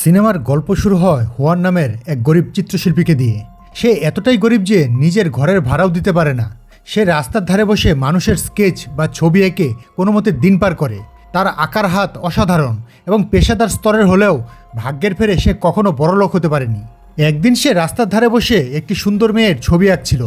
সিনেমার গল্প শুরু হয় হুয়ান নামের এক গরিব চিত্রশিল্পীকে দিয়ে। সে এতটাই গরিব যে নিজের ঘরের ভাড়াও দিতে পারে না। সে রাস্তার ধারে বসে মানুষের স্কেচ বা ছবি এঁকে কোনো মতে দিন পার করে। তার আঁকার হাত অসাধারণ এবং পেশাদার স্তরের হলেও ভাগ্যের ফেরে সে কখনো বড়লোক হতে পারেনি। একদিন সে রাস্তার ধারে বসে একটি সুন্দর মেয়ের ছবি আঁকছিল।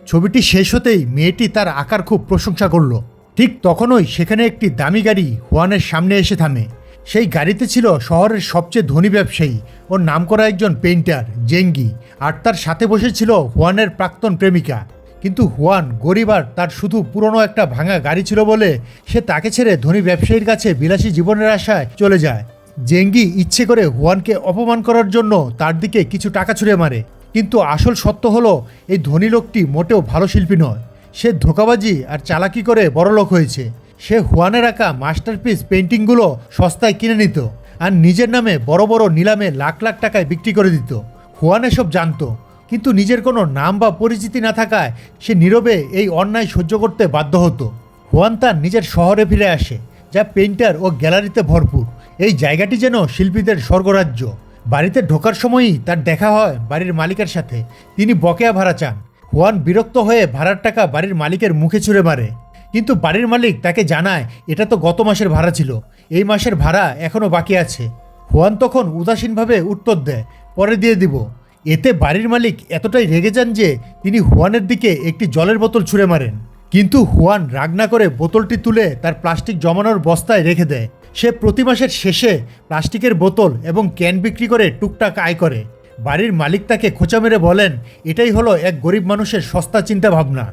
ছবিটি শেষ হতেই মেয়েটি তার আঁকার খুব প্রশংসা করলো। ঠিক তখনই সেখানে একটি দামি গাড়ি হুয়ানের সামনে এসে থামে। সেই গাড়িতে ছিল শহরের সবচেয়ে ধনী ব্যবসায়ী ওর নামকরা একজন পেইন্টার জেঙ্গি, আর তার সাথে বসেছিল হুয়ানের প্রাক্তন প্রেমিকা। কিন্তু হুয়ান গরিব আর তার শুধু পুরনো একটা ভাঙা গাড়ি ছিল বলে সে তাকে ছেড়ে ধনী ব্যবসায়ীর কাছে বিলাসী জীবনের আশায় চলে যায়। জেঙ্গি ইচ্ছে করে হুয়ানকে অপমান করার জন্য তার দিকে কিছু টাকা ছুঁড়ে মারে, কিন্তু আসল সত্য হলো এই ধনী লোকটি মোটেও ভালো শিল্পী নয়। সে ধোঁকাবাজি আর চালাকি করে বড়লোক হয়েছে। সে হুয়ানের আঁকা মাস্টারপিস পেন্টিংগুলো সস্তায় কিনে নিত আর নিজের নামে বড় বড় নিলামে লাখ লাখ টাকায় বিক্রি করে দিত। হুয়ান এসব জানতো, কিন্তু নিজের কোনো নাম বা পরিচিতি না থাকায় সে নীরবে এই অন্যায় সহ্য করতে বাধ্য হতো। হুয়ান তার নিজের শহরে ফিরে আসে, যা পেইন্টার ও গ্যালারিতে ভরপুর। এই জায়গাটি যেন শিল্পীদের স্বর্গরাজ্য। বাড়িতে ঢোকার সময়ই তার দেখা হয় বাড়ির মালিকের সাথে। তিনি বকেয়া ভাড়া চান। হুয়ান বিরক্ত হয়ে ভাড়ার টাকা বাড়ির মালিকের মুখে ছুঁড়ে মারে, কিন্তু বাড়ির মালিক তাকে জানায় এটা তো গত মাসের ভাড়া ছিল, এই মাসের ভাড়া এখনও বাকি আছে। হুয়ান তখন উদাসীনভাবে উত্তর দেয়, পরে দিয়ে দিব। এতে বাড়ির মালিক এতটাই রেগে যান যে তিনি হুয়ানের দিকে একটি জলের বোতল ছুঁড়ে মারেন, কিন্তু হুয়ান রাগ না করে বোতলটি তুলে তার প্লাস্টিক জমানোর বস্তায় রেখে দেয়। সে প্রতি মাসের শেষে প্লাস্টিকের বোতল এবং ক্যান বিক্রি করে টুকটাক আয় করে। বাড়ির মালিক তাকে খোঁচা মেরে বলেন, এটাই হলো এক গরিব মানুষের সস্তা চিন্তা ভাবনা।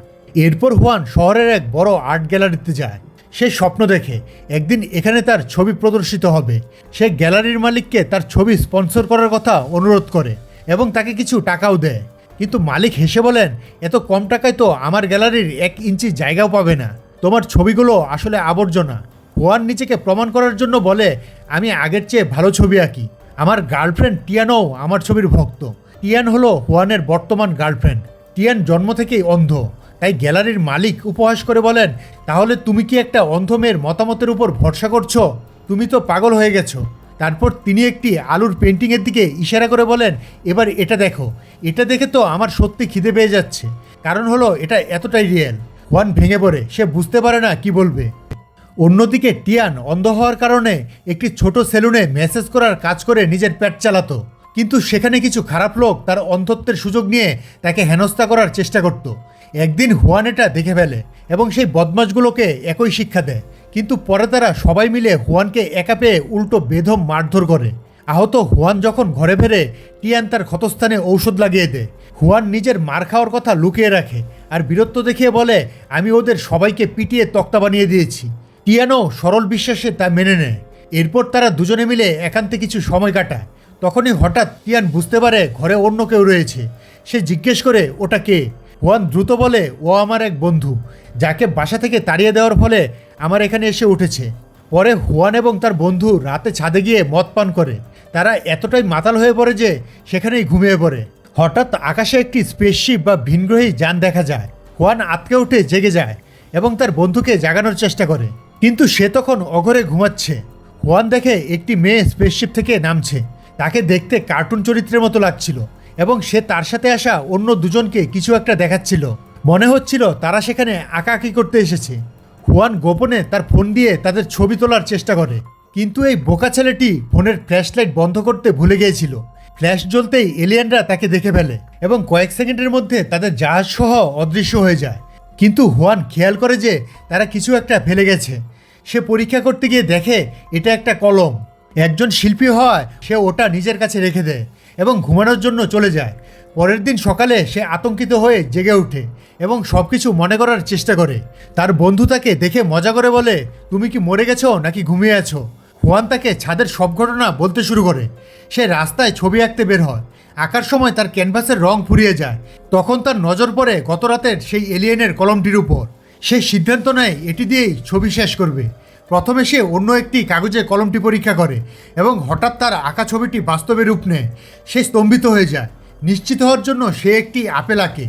এরপর হুয়ান শহরের এক বড় আর্ট গ্যালারিতে যায়। সে স্বপ্ন দেখে একদিন এখানে তার ছবি প্রদর্শিত হবে। সে গ্যালারির মালিককে তার ছবি স্পন্সর করার কথা অনুরোধ করে এবং তাকে কিছু টাকাও দেয়, কিন্তু মালিক হেসে বলেন, এত কম টাকায় তো আমার গ্যালারির 1 ইঞ্চি জায়গাও পাবে না, তোমার ছবিগুলো আসলে আবর্জনা। হুয়ান নিজেকে প্রমাণ করার জন্য বলে, আমি আগের চেয়ে ভালো ছবি আঁকি। আমার গার্লফ্রেন্ড টিয়ানও আমার ছবির ভক্ত। টিয়ান হলো হুয়ানের বর্তমান গার্লফ্রেন্ড। টিয়ান জন্ম থেকেই অন্ধ, তাই গ্যালারির মালিক উপহাস করে বলেন, তাহলে তুমি কি একটা অন্ধ মেয়ের মতামতের উপর ভরসা করছো? তুমি তো পাগল হয়ে গেছো। তারপর তিনি একটি আলুর পেন্টিংয়ের দিকে ইশারা করে বলেন, এবার এটা দেখো, এটা দেখে তো আমার সত্যি খিদে পেয়ে যাচ্ছে, কারণ হলো এটা এতটাই রিয়েল। হুয়ান ভেঙে পড়ে, সে বুঝতে পারে না কি বলবে। অন্যদিকে টিয়ান অন্ধ হওয়ার কারণে একটি ছোট সেলুনে মেসেজ করার কাজ করে নিজের পেট চালাতো, কিন্তু সেখানে কিছু খারাপ লোক তার অন্ধত্বের সুযোগ নিয়ে তাকে হেনস্থা করার চেষ্টা করত। একদিন হুয়ান এটা দেখে ফেলে এবং সেই বদমাশগুলোকে একই শিক্ষা দেয়, কিন্তু পরে তারা সবাই মিলে হুয়ানকে একা পেয়ে উল্টো বেধম মারধর করে। আহত হুয়ান যখন ঘরে ফেরে, টিয়ান তার ক্ষতস্থানে ঔষধ লাগিয়ে দেয়। হুয়ান নিজের মার খাওয়ার কথা লুকিয়ে রাখে আর বীরত্ব দেখিয়ে বলে, আমি ওদের সবাইকে পিটিয়ে তক্তা বানিয়ে দিয়েছি। টিয়ানও সরল বিশ্বাসে তা মেনে নেয়। এরপর তারা দুজনে মিলে একান্তে কিছু সময় কাটায়। তখনই হঠাৎ টিয়ান বুঝতে পারে ঘরে অন্য কেউ রয়েছে। সে জিজ্ঞেস করে, ওটা কে? হুয়ান দ্রুত বলে, ও আমার এক বন্ধু, যাকে বাসা থেকে তাড়িয়ে দেওয়ার ফলে আমার এখানে এসে উঠেছে। পরে হুয়ান এবং তার বন্ধু রাতে ছাদে গিয়ে মদ পান করে। তারা এতটাই মাতাল হয়ে পড়ে যে সেখানেই ঘুমিয়ে পড়ে। হঠাৎ আকাশে একটি স্পেসশিপ বা ভিনগ্রহী যান দেখা যায়। হুয়ান আঁতকে উঠে জেগে যায় এবং তার বন্ধুকে জাগানোর চেষ্টা করে, কিন্তু সে তখন অঘরে ঘুমাচ্ছে। হুয়ান দেখে একটি মেয়ে স্পেসশিপ থেকে নামছে। তাকে দেখতে কার্টুন চরিত্রের মতো লাগছিল এবং সে তার সাথে আসা অন্য দুজনকে কিছু একটা দেখাচ্ছিল। মনে হচ্ছিল তারা সেখানে আঁকাআঁকি করতে এসেছে। হুয়ান গোপনে তার ফোন দিয়ে তাদের ছবি তোলার চেষ্টা করে, কিন্তু এই বোকা ছেলেটি ফোনের ফ্ল্যাশলাইট বন্ধ করতে ভুলে গিয়েছিল। ফ্ল্যাশ জ্বলতেই এলিয়েনরা তাকে দেখে ফেলে এবং কয়েক সেকেন্ডের মধ্যে তাদের জাহাজ সহ অদৃশ্য হয়ে যায়। কিন্তু হুয়ান খেয়াল করে যে তারা কিছু একটা ফেলে গেছে। সে পরীক্ষা করতে গিয়ে দেখে এটা একটা কলম। একজন শিল্পী হওয়ায় সে ওটা নিজের কাছে রেখে দেয় এবং ঘুমানোর জন্য চলে যায়। পরের দিন সকালে সে আতঙ্কিত হয়ে জেগে ওঠে এবং সব কিছু মনে করার চেষ্টা করে। তার বন্ধু তাকে দেখে মজা করে বলে, তুমি কি মরে গেছো নাকি ঘুমিয়ে আছো? হুয়ান তাকে ছাদের সব ঘটনা বলতে শুরু করে। সে রাস্তায় ছবি আঁকতে বের হয়। আঁকার সময় তার ক্যানভাসের রং ফুরিয়ে যায়। তখন তার নজর পড়ে গত রাতের সেই এলিয়েনের কলমটির উপর। সে সিদ্ধান্ত নেয় এটি দিয়েই ছবি শেষ করবে। প্রথমে সে অন্য একটি কাগজে কলমটি পরীক্ষা করে এবং হঠাৎ তার আঁকা ছবিটি বাস্তবে রূপ নেয়। সে স্তম্ভিত হয়ে যায়। নিশ্চিত হওয়ার জন্য সে একটি আপেল আঁকে,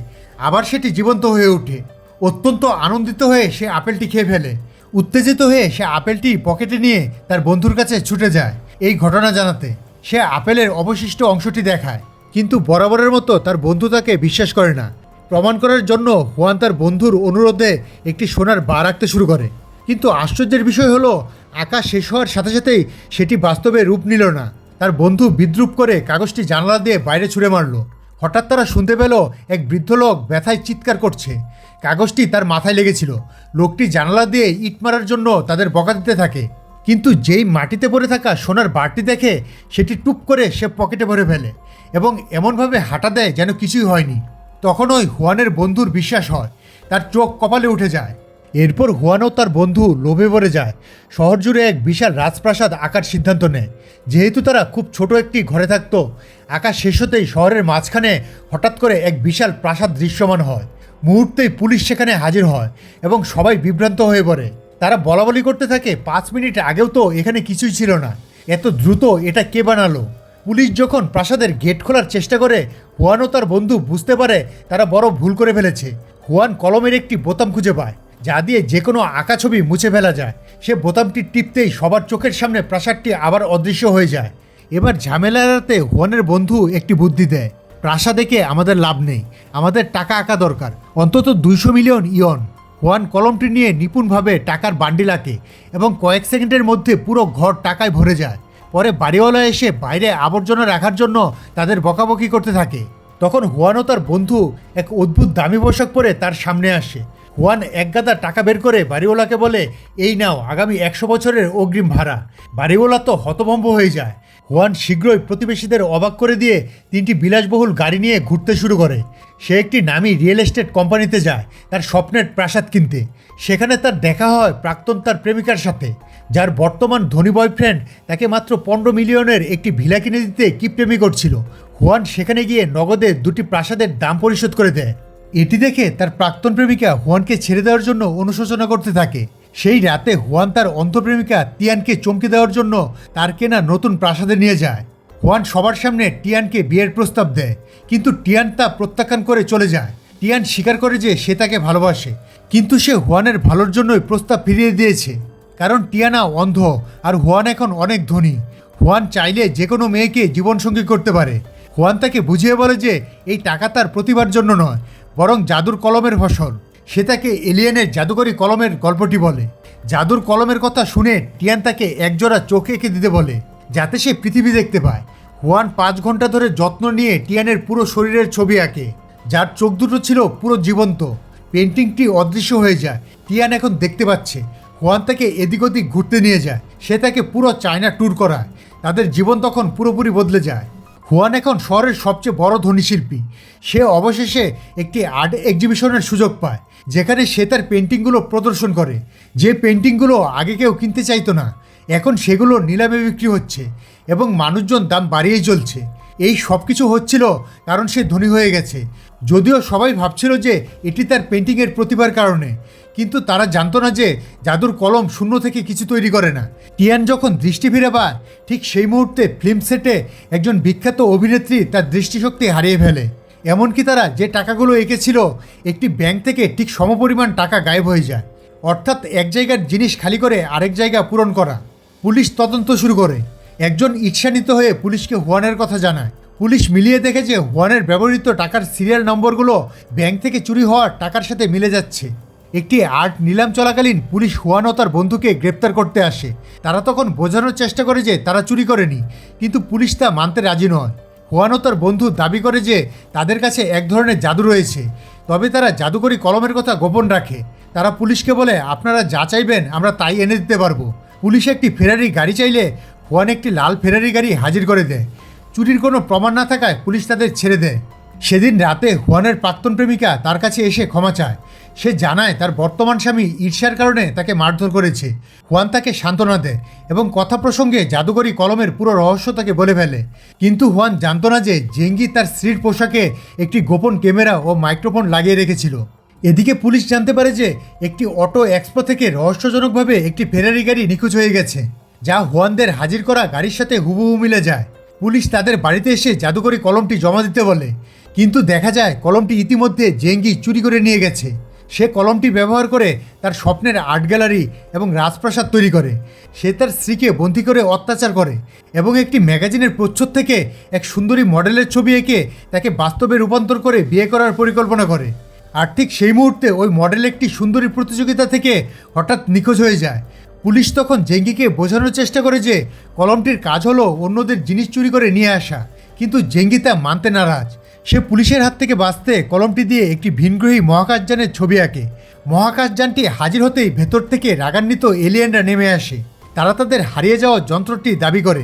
আবার সেটি জীবন্ত হয়ে ওঠে। অত্যন্ত আনন্দিত হয়ে সে আপেলটি খেয়ে ফেলে। উত্তেজিত হয়ে সে আপেলটি পকেটে নিয়ে তার বন্ধুর কাছে ছুটে যায় এই ঘটনা জানাতে। সে আপেলের অবশিষ্ট অংশটি দেখায়, কিন্তু বরাবরের মতো তার বন্ধু তাকে বিশ্বাস করে না। প্রমাণ করার জন্য হুয়ান তার বন্ধুর অনুরোধে একটি সোনার বার রাখতে শুরু করে। কিন্তু আশ্চর্যের বিষয় হলো, আঁকা শেষ হওয়ার সাথে সাথেই সেটি বাস্তবে রূপ নিল না। তার বন্ধু বিদ্রূপ করে কাগজটি জানালা দিয়ে বাইরে ছুঁড়ে মারল। হঠাৎ তারা শুনতে পেল এক বৃদ্ধ লোক ব্যথায় চিৎকার করছে। কাগজটি তার মাথায় লেগেছিল। লোকটি জানালা দিয়ে ইট মারার জন্য তাদের বকা দিতে থাকে, কিন্তু যেই মাটিতে পড়ে থাকা সোনার বারটি দেখে সেটি টুপ করে সে পকেটে ভরে ফেলে এবং এমনভাবে হাঁটা দেয় যেন কিছুই হয়নি। তখন ওই হুয়ানের বন্ধুর বিশ্বাস হয়, তার চোখ কপালে উঠে যায়। এরপর হুয়ানও তার বন্ধু লোভে পড়ে যায়। শহর জুড়ে এক বিশাল রাজপ্রাসাদ আঁকার সিদ্ধান্ত নেয়। যেহেতু তারা খুব ছোট একটি ঘরে থাকতো, আঁকা শেষ হতেই শহরের মাঝখানে হঠাৎ করে এক বিশাল প্রাসাদ দৃশ্যমান হয়। মুহূর্তেই পুলিশ সেখানে হাজির হয় এবং সবাই বিভ্রান্ত হয়ে পড়ে। তারা বলাবলি করতে থাকে, 5 মিনিট আগেও তো এখানে কিছুই ছিল না, এত দ্রুত এটা কে বানালো? পুলিশ যখন প্রাসাদের গেট খোলার চেষ্টা করে, হুয়ান ও তার বন্ধু বুঝতে পারে তারা বড় ভুল করে ফেলেছে। হুয়ান কলমের একটি বোতাম খুঁজে পায়, যা দিয়ে যে কোনো আঁকা ছবি মুছে ফেলা যায়। সে বোতামটি টিপতেই সবার চোখের সামনে প্রাসাদটি আবার অদৃশ্য হয়ে যায়। এবার ঝামেলা এড়াতে হুয়ানের বন্ধু একটি বুদ্ধি দেয়, প্রাসাদ দেখে আমাদের লাভ নেই, আমাদের টাকা আঁকা দরকার, অন্তত 200 মিলিয়ন ইয়ন। হুয়ান কলমটি নিয়ে নিপুণভাবে টাকার বান্ডিল আঁকে এবং কয়েক সেকেন্ডের মধ্যে পুরো ঘর টাকায় ভরে যায়। পরে বাড়িওয়ালা এসে বাইরে আবর্জনা রাখার জন্য তাদের বকাবকি করতে থাকে। তখন হুয়ান ও তার বন্ধু এক অদ্ভুত দামি পোশাক পরে তার সামনে আসে। হুয়ান এক গাদা টাকা বের করে বাড়িওয়ালাকে বলে, এই নাও আগামী 100 বছরের অগ্রিম ভাড়া। বাড়িওয়ালা তো হতভম্ব হয়ে যায়। হুয়ান শীঘ্রই প্রতিবেশীদের অবাক করে দিয়ে 3টি বিলাসবহুল গাড়ি নিয়ে ঘুরতে শুরু করে। সে একটি নামী রিয়েল এস্টেট কোম্পানিতে যায় তার স্বপ্নের প্রাসাদ কিনতে। সেখানে তার দেখা হয় প্রাক্তন তার প্রেমিকার সাথে, যার বর্তমান ধনী বয়ফ্রেন্ড তাকে মাত্র 15 মিলিয়নের একটি ভিলা কিনে দিতে কিপটেমি করছিল। হুয়ান সেখানে গিয়ে নগদে 2টি প্রাসাদের দাম পরিশোধ করে দেয়। এটি দেখে তার প্রাক্তন প্রেমিকা হুয়ানকে ছেড়ে দেওয়ার জন্য অনুশোচনা করতে থাকে। সেই রাতে হুয়ান তার অন্ধ প্রেমিকা টিয়ানকে চমকে দেওয়ার জন্য তার কেনা নতুন প্রাসাদে নিয়ে যায়। হুয়ান সবার সামনে টিয়ানকে বিয়ের প্রস্তাব দেয়, কিন্তু টিয়ান তা প্রত্যাখ্যান করে চলে যায়। টিয়ান স্বীকার করে যে সে তাকে ভালোবাসে, কিন্তু সে হুয়ানের ভালোর জন্যই প্রস্তাব ফিরিয়ে দিয়েছে, কারণ টিয়ানা অন্ধ আর হুয়ান এখন অনেক ধনী। হুয়ান চাইলে যে কোনো মেয়েকে জীবনসঙ্গী করতে পারে। হুয়ান তাকে বুঝিয়ে বলে যে এই টাকা তার প্রতিভার জন্য নয়, বরং জাদুর কলমের ফসল। সে তাকে এলিয়েনের জাদুকরী কলমের গল্পটি বলে। জাদুর কলমের কথা শুনে টিয়ান তাকে একজোড়া চোখ এঁকে দিতে বলে, যাতে সে পৃথিবী দেখতে পায়। হুয়ান 5 ঘন্টা ধরে যত্ন নিয়ে টিয়ানের পুরো শরীরের ছবি আঁকে, যার চোখ দুটো ছিল পুরো জীবন্ত। পেন্টিংটি অদৃশ্য হয়ে যায়। টিয়ান এখন দেখতে পাচ্ছে। হুয়ান তাকে এদিক ওদিক ঘুরতে নিয়ে যায়। সে তাকে পুরো চায়না ট্যুর করায়। তাদের জীবন তখন পুরোপুরি বদলে যায়। হুয়ান এখন শহরের সবচেয়ে বড় ধনী শিল্পী। সে অবশেষে একটি আর্ট এক্সিবিশনের সুযোগ পায়, যেখানে সে তার পেন্টিংগুলো প্রদর্শন করে। যে পেন্টিংগুলো আগে কেউ কিনতে চাইতো না, এখন সেগুলো নিলামে বিক্রি হচ্ছে এবং মানুষজন দাম বাড়িয়েই চলছে। এই সব কিছু হচ্ছিল কারণ সে ধনী হয়ে গেছে। যদিও সবাই ভাবছিল যে এটি তার পেন্টিংয়ের প্রতিভার কারণে, কিন্তু তারা জানতো না যে জাদুর কলম শূন্য থেকে কিছু তৈরি করে না। টিয়ান যখন দৃষ্টি ফিরে পায়, ঠিক সেই মুহূর্তে ফিল্ম সেটে একজন বিখ্যাত অভিনেত্রী তার দৃষ্টিশক্তি হারিয়ে ফেলে। এমনকি তারা যে টাকাগুলো এঁকেছিল, একটি ব্যাংক থেকে ঠিক সমপরিমাণ টাকা গায়েব হয়ে যায়। অর্থাৎ এক জায়গার জিনিস খালি করে আরেক জায়গা পূরণ করা। পুলিশ তদন্ত শুরু করে। একজন ঈর্ষান্বিত হয়ে পুলিশকে হুয়ানের কথা জানায়। পুলিশ মিলিয়ে দেখে যে হুয়ানের ব্যবহৃত টাকার সিরিয়াল নম্বরগুলো ব্যাংক থেকে চুরি হওয়ার টাকার সাথে মিলে যাচ্ছে। একটি আর্ট নিলাম চলাকালীন পুলিশ হুয়ান ও তার বন্ধুকে গ্রেপ্তার করতে আসে। তারা তখন বোঝানোর চেষ্টা করে যে তারা চুরি করেনি, কিন্তু পুলিশ তা মানতে রাজি নয়। হুয়ান ও তার বন্ধু দাবি করে যে তাদের কাছে এক ধরনের জাদু রয়েছে, তবে তারা জাদুকরী কলমের কথা গোপন রাখে। তারা পুলিশকে বলে, আপনারা যা চাইবেন আমরা তাই এনে দিতে পারবো। পুলিশ একটি ফেরারি গাড়ি চাইলে হুয়ান একটি লাল ফেরারি গাড়ি হাজির করে দেয়। চুরির কোনো প্রমাণ না থাকায় পুলিশ তাদের ছেড়ে দেয়। সেদিন রাতে হুয়ানের প্রাক্তন প্রেমিকা তার কাছে এসে ক্ষমা চায়। সে জানায় তার বর্তমান স্বামী ঈর্ষার কারণে তাকে মারধর করেছে। হুয়ান তাকে সান্ত্বনা দেয় এবং কথা প্রসঙ্গে জাদুকরী কলমের পুরো রহস্য তাকে বলে ফেলে। কিন্তু হুয়ান জানতো না যে জেঙ্গি তার স্ত্রীর পোশাকে একটি গোপন ক্যামেরা ও মাইক্রোফোন লাগিয়ে রেখেছিল। এদিকে পুলিশ জানতে পারে যে একটি অটো এক্সপো থেকে রহস্যজনকভাবে একটি ফেরারি গাড়ি নিখোঁজ হয়ে গেছে, যা হুয়ানদের হাজির করা গাড়ির সাথে হুবহু মিলে যায়। পুলিশ তাদের বাড়িতে এসে জাদুকরী কলমটি জমা দিতে বলে, কিন্তু দেখা যায় কলমটি ইতিমধ্যে জেঙ্গি চুরি করে নিয়ে গেছে। সে কলমটি ব্যবহার করে তার স্বপ্নের আর্ট গ্যালারি এবং রাজপ্রাসাদ তৈরি করে। সে তার স্ত্রীকে বন্দী করে অত্যাচার করে এবং একটি ম্যাগাজিনের প্রচ্ছদ থেকে এক সুন্দরী মডেলের ছবি এঁকে তাকে বাস্তবে রূপান্তর করে বিয়ে করার পরিকল্পনা করে। আর ঠিক সেই মুহূর্তে ওই মডেল একটি সুন্দরী প্রতিযোগিতা থেকে হঠাৎ নিখোঁজ হয়ে যায়। পুলিশ তখন জেঙ্গিকে বোঝানোর চেষ্টা করে যে কলমটির কাজ হলো অন্যদের জিনিস চুরি করে নিয়ে আসা, কিন্তু জেঙ্গি তা মানতে নারাজ। সে পুলিশের হাত থেকে বাঁচতে কলমটি দিয়ে একটি ভিনগ্রহী মহাকাশযানের ছবি আঁকে। মহাকাশযানটি হাজির হতেই ভেতর থেকে রাগান্বিত এলিয়েনরা নেমে আসে। তারা তাদের হারিয়ে যাওয়া যন্ত্রটি দাবি করে।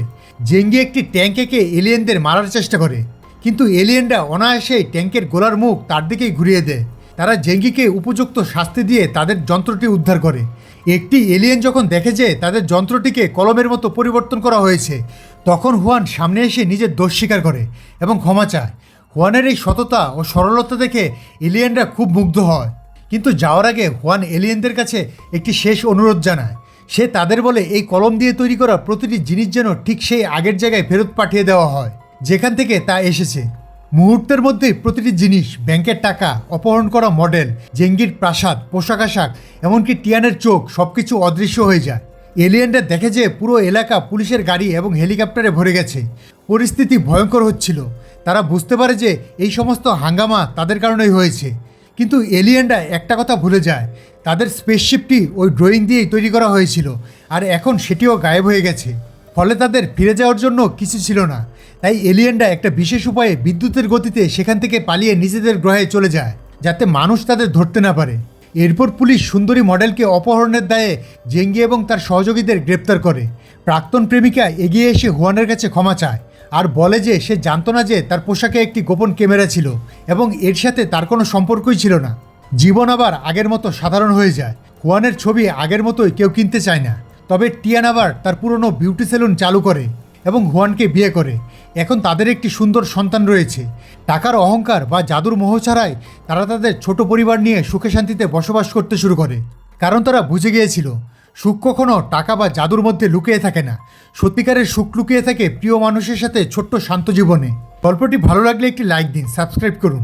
জেঙ্গি একটি ট্যাঙ্ক এঁকে এলিয়েনদের মারার চেষ্টা করে, কিন্তু এলিয়েনরা অনায়াসেই ট্যাঙ্কের গোলার মুখ তার দিকেই ঘুরিয়ে দেয়। তারা জেঙ্গিকে উপযুক্ত শাস্তি দিয়ে তাদের যন্ত্রটি উদ্ধার করে। একটি এলিয়েন যখন দেখে যে তাদের যন্ত্রটিকে কলমের মতো পরিবর্তন করা হয়েছে, তখন হুয়ান সামনে এসে নিজের দোষ স্বীকার করে এবং ক্ষমা চায়। হুয়ানের এই সততা ও সরলতা দেখে এলিয়েনরা খুব মুগ্ধ হয়। কিন্তু যাওয়ার আগে হুয়ান এলিয়েনদের কাছে একটি শেষ অনুরোধ জানায়। সে তাদের বলে এই কলম দিয়ে তৈরি করা প্রতিটি জিনিস যেন ঠিক সেই আগের জায়গায় ফেরত পাঠিয়ে দেওয়া হয় যেখান থেকে তা এসেছে। মুহূর্তের মধ্যেই প্রতিটি জিনিস, ব্যাংকের টাকা, অপহরণ করা মডেল, জেঙ্গির প্রাসাদ, পোশাক আশাক, এমনকি টিয়ানের চোখ সবকিছু অদৃশ্য হয়ে যায়। এলিয়েনরা দেখে যে পুরো এলাকা পুলিশের গাড়ি এবং হেলিকপ্টারে ভরে গেছে। পরিস্থিতি ভয়ঙ্কর হচ্ছিল। তারা বুঝতে পারে যে এই সমস্ত হাঙ্গামা তাদের কারণেই হয়েছে। কিন্তু এলিয়েনরা একটা কথা ভুলে যায়, তাদের স্পেসশিপটি ওই ড্রয়িং দিয়েই তৈরি করা হয়েছিল, আর এখন সেটিও গায়েব হয়ে গেছে। ফলে তাদের ফিরে যাওয়ার জন্য কিছু ছিল না। তাই এলিয়েনরা একটা বিশেষ উপায়ে বিদ্যুতের গতিতে সেখান থেকে পালিয়ে নিজেদের গ্রহে চলে যায়, যাতে মানুষ তাদের ধরতে না পারে। এরপর পুলিশ সুন্দরী মডেলকে অপহরণের দায়ে জেঙ্গি এবং তার সহযোগীদের গ্রেপ্তার করে। প্রাক্তন প্রেমিকা এগিয়ে এসে হুয়ানের কাছে ক্ষমা চায় আর বলে যে সে জানতো না যে তার পোশাকে একটি গোপন ক্যামেরা ছিল এবং এর সাথে তার কোনো সম্পর্কই ছিল না। জীবন আবার আগের মতো সাধারণ হয়ে যায়। হুয়ানের ছবি আগের মতোই কেউ কিনতে চায় না। তবে টিয়ান আবার তার পুরনো বিউটি সেলুন চালু করে এবং হুয়ানকে বিয়ে করে। এখন তাদের একটি সুন্দর সন্তান রয়েছে। টাকার অহংকার বা জাদুর মোহ ছাড়াই তারা তাদের ছোট পরিবার নিয়ে সুখে শান্তিতে বসবাস করতে শুরু করে, কারণ তারা বুঝে গিয়েছিল সুখ কখনো টাকা বা জাদুর মধ্যে লুকিয়ে থাকে না। সত্যিকারের সুখ লুকিয়ে থাকে প্রিয় মানুষের সাথে ছোট্ট শান্ত জীবনে। গল্পটি ভালো লাগলে একটি লাইক দিন, সাবস্ক্রাইব করুন।